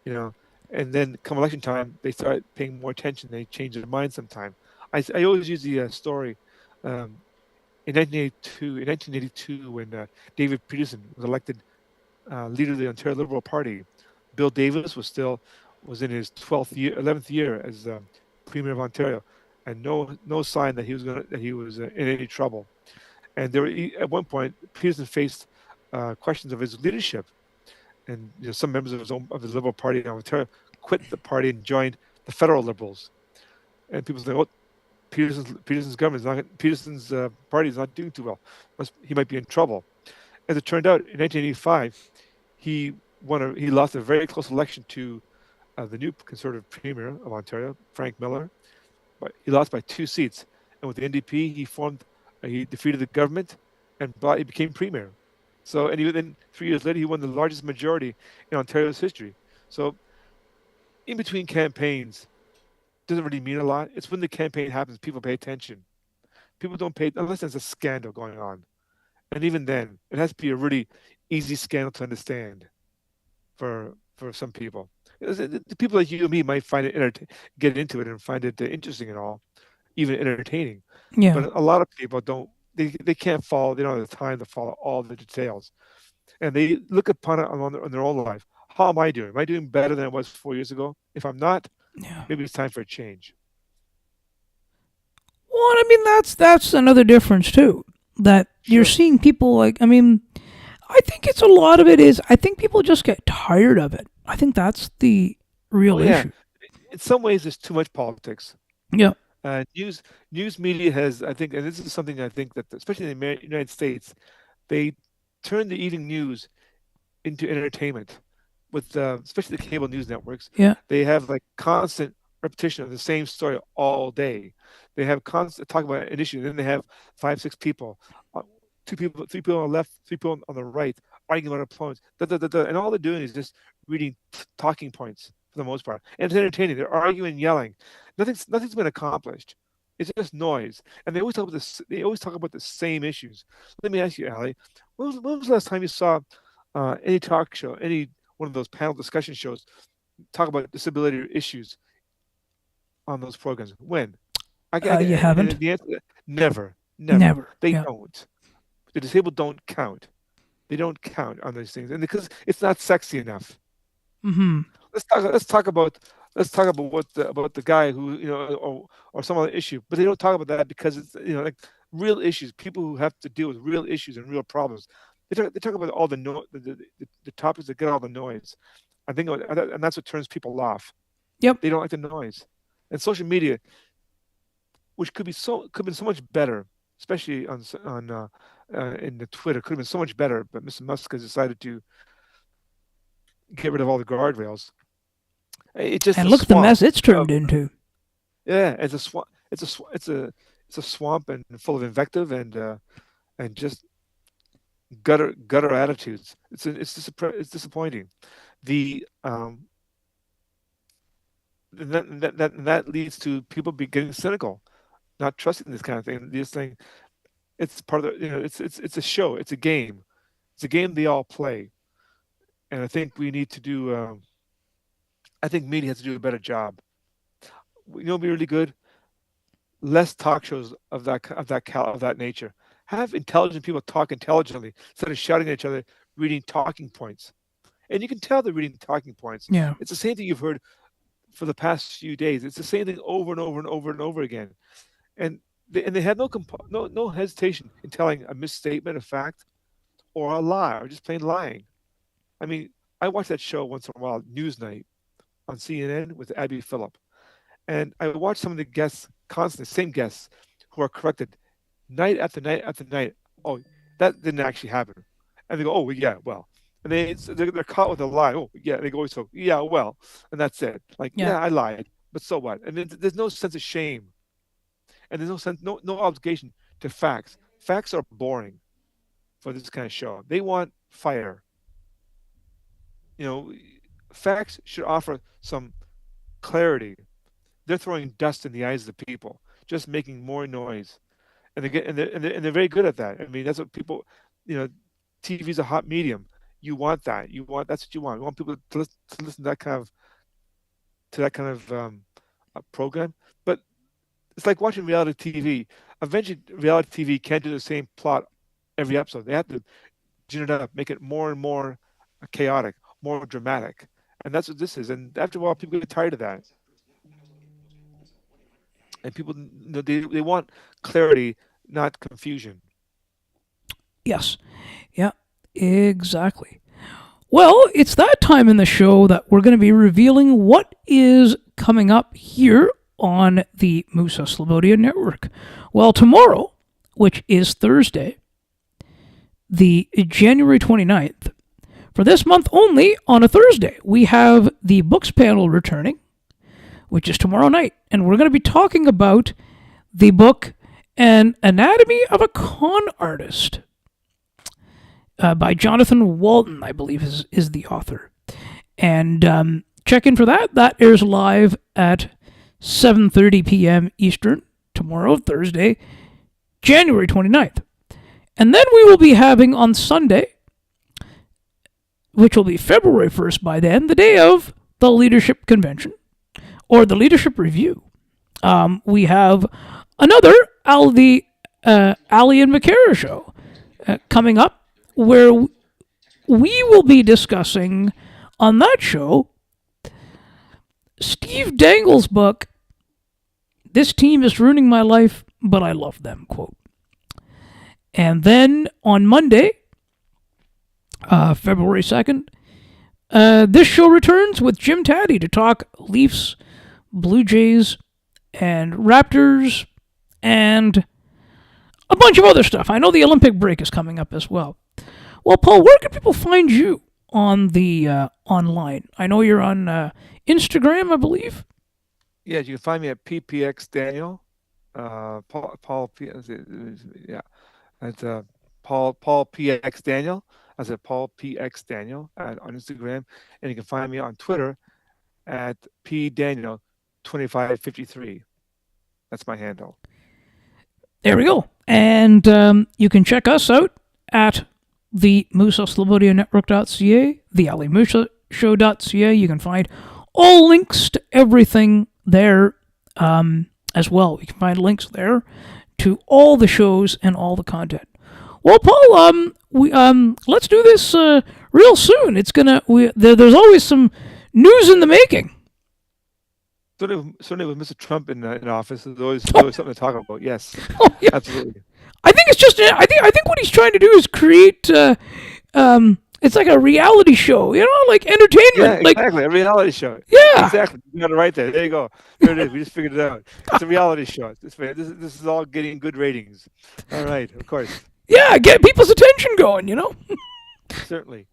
You know, and then come election time, they start paying more attention. They change their mind sometime. I always use the story um, in 1982, when David Peterson was elected leader of the Ontario Liberal Party. Bill Davis was in his 11th year as Premier of Ontario, and no sign that he was in any trouble. And at one point, Peterson faced questions of his leadership, and some members of his Liberal Party in Ontario quit the party and joined the federal Liberals. And people say, "Oh, Peterson's party is not doing too well. He might be in trouble." As it turned out, in 1985, he lost a very close election to the new Conservative Premier of Ontario, Frank Miller, but he lost by 2 seats. And with the NDP, he defeated the government, and he became Premier. So, and then 3 years later, he won the largest majority in Ontario's history. So, in between campaigns doesn't really mean a lot. It's when the campaign happens, people pay attention. People don't pay unless there's a scandal going on, and even then, it has to be a really easy scandal to understand for some people. The people like you and me might find it get into it and find it interesting and all, even entertaining. Yeah. But a lot of people don't. They can't follow. They don't have the time to follow all the details, and they look upon it on their own life. How am I doing? Am I doing better than I was 4 years ago? If I'm not, Yeah. maybe it's time for a change. Well, I mean that's another difference too. That you're Sure. seeing people like. I mean, I think it's a lot of it is. I think people just get tired of it. I think that's the Oh real yeah. issue. In some ways, there's too much politics. Yeah. News media has, I think, and this is something I think that, especially in the United States, they turn the evening news into entertainment with especially the cable news networks. Yeah. They have like constant repetition of the same story all day. They have constant talk about an issue, and then they have five, six people, uh, two people, three people on the left, three people on the right, arguing about opponents. Da, da, da, da, and all they're doing is just reading talking points for the most part. And it's entertaining. They're arguing, yelling. Nothing's been accomplished. It's just noise. And they always talk about this. They always talk about the same issues. Let me ask you, Ali, when was the last time you saw any talk show, any one of those panel discussion shows, talk about disability issues on those programs? When? You haven't. And the answer, never, never. Never. They Yeah. don't. The disabled don't count. They don't count on these things, and because it's not sexy enough. Mm-hmm. Let's talk about about the guy who or some other issue, but they don't talk about that because it's like real issues. People who have to deal with real issues and real problems. They talk about all the topics that get all the noise. I think, and that's what turns people off. Yep. They don't like the noise, and social media, which could be so much better, especially on in the Twitter, could have been so much better. But Mr. Musk has decided to get rid of all the guardrails. It's just And a look at the swamp. mess it's Of, turned into. yeah, it's a swamp. It's a swamp and full of invective and just gutter attitudes. It's disappointing. The that leads to people be getting cynical, not trusting this kind of thing. This thing, it's part of the, it's a show. It's a game. It's a game they all play, and I think we need to do. I think media has to do a better job. Be really good. Less talk shows of that nature. Have intelligent people talk intelligently instead of shouting at each other, reading talking points. And you can tell they're reading talking points. Yeah. It's the same thing you've heard for the past few days. It's the same thing over and over and over and over again. And they had no hesitation in telling a misstatement of fact or a lie or just plain lying. I mean, I watch that show once in a while, Newsnight on CNN with Abby Phillip. And I watch some of the guests constantly, same guests, who are corrected night after night after night. Oh, that didn't actually happen. And they go, oh, yeah, well. And they're caught with a lie. Oh, yeah. They go, so, yeah, well. And that's it. Like, Yeah. yeah, I lied, but so what? And there's no sense of shame. And there's no obligation to facts. Facts are boring for this kind of show. They want fire. You know, facts should offer some clarity. They're throwing dust in the eyes of the people. just making more noise, and they get and they're very good at that. I mean, that's what people, you know, TV is a hot medium. You want that. That's what you want. You want people to listen to that kind of program. But it's like watching reality TV. Eventually, reality TV can't do the same plot every episode. They have to gin it up, make it more and more chaotic, more dramatic, and that's what this is. And after a while, people get tired of that, and people, they want clarity, not confusion. Yes. Yeah, exactly. Well, it's that time in the show that we're going to be revealing what is coming up here on the Musa Slobodia Network. Well, tomorrow, which is Thursday, the January 29th, for this month only, on a Thursday, we have the books panel returning, which is tomorrow night. And we're going to be talking about the book An Anatomy of a Con Artist by Jonathan Walton, I believe is the author. And check in for that. That airs live at 7:30 p.m. Eastern tomorrow, Thursday, January 29th. And then we will be having on Sunday, which will be February 1st by then, the day of the Leadership Convention, or the Leadership Review. We have another Ali and McCara show coming up, where we will be discussing on that show Steve Dangle's book, This Team is Ruining My Life, But I Love Them, quote. And then on Monday, February 2nd, this show returns with Jim Taddy to talk Leafs, Blue Jays, and Raptors, and a bunch of other stuff. I know the Olympic break is coming up as well. Well, Paul, where can people find you on the online? I know you're on Instagram, I believe. Yeah, you can find me at PPX Daniel. Paul yeah, it's Paul PX Daniel. I said Paul PX Daniel on Instagram, and you can find me on Twitter at PDaniel2553. That's my handle. There we go. And you can check us out at the MusaSlobodiaNetwork.ca, the AliMusa.show.ca. You can find all links to everything there as well. You can find links there to all the shows and all the content. Well, Paul, let's do this real soon. There's always some news in the making. Certainly with Mr. Trump in office, there's always something to talk about. Yes, oh, yeah. Absolutely. I think it's just. I think what he's trying to do is create. It's like a reality show, like entertainment. Yeah, exactly. A reality show. Yeah, exactly. You got it right there. There you go. There it is. We just figured it out. It's a reality show. This is all getting good ratings. All right, of course. Yeah, get people's attention going. Certainly.